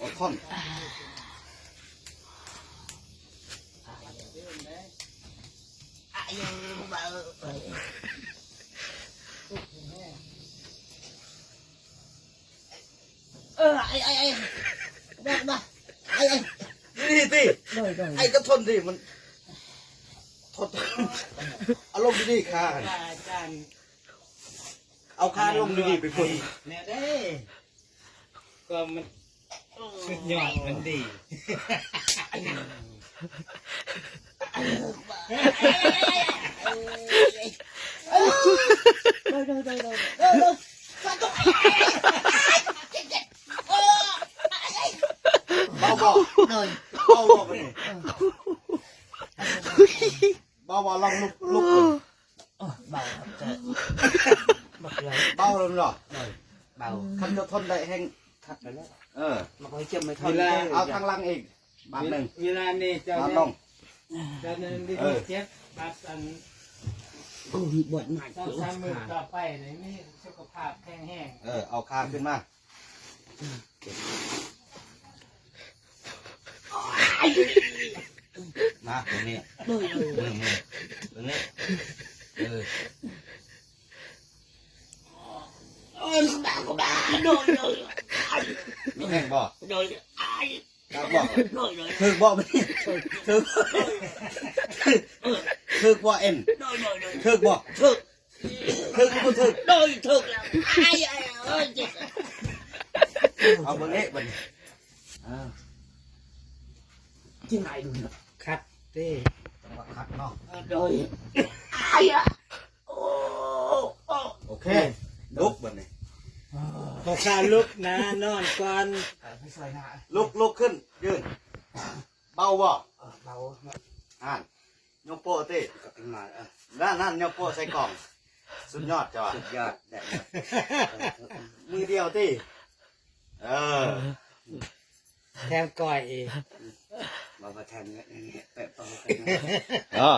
อดท่อนนี่สิไอ้ก็ทนดิมันทนอารมณ์ดีๆค่ะเอาคาลงดีๆไปคนแน่เด้ก็มันสุดยอดมันดีเบาบ่เบาบ่ไปนี่เบาบ่ลองลุกเบาครับจะเบาเลยหรอเบาคันจะทนได้แห้ง ทัดไปแล้วมันก็ให้เจ็บไม่ทน เวลา เอาทางล่างอีกบาทหนึ่ง เวลานี่เจ้า บาท เนี่ย ลง เจ้าเนี่ยดีเจ็บบาดอัน บทใหม่ ต้องทำมือต่อไปในนี่สุขภาพแห้ง เอาคาขึ้นมามาตรงนี้มือตรงนี้มีแห้งบ่ถึกบ่ไม่ถึกบ่เอ็นถึกบ่ถึกบ่ถึกเอาเบอร์เล็กบันที่ไหนดูเนาะ ๆคัดเต้ จังหวะคัดเนาะ โอเคลุกบันนี้ พอข้าลุกนะนอนก่อน ลุกขึ้นยืนเบาบ่ เบา ยกโป้ตีนั่นยกโป้ใส่กล่องสุดยอดจ้ะ สุดยอดแบบ มือเดียวตีแทมก่อยอีก มาแทนเนี่ยแปะเป่า อ๋อ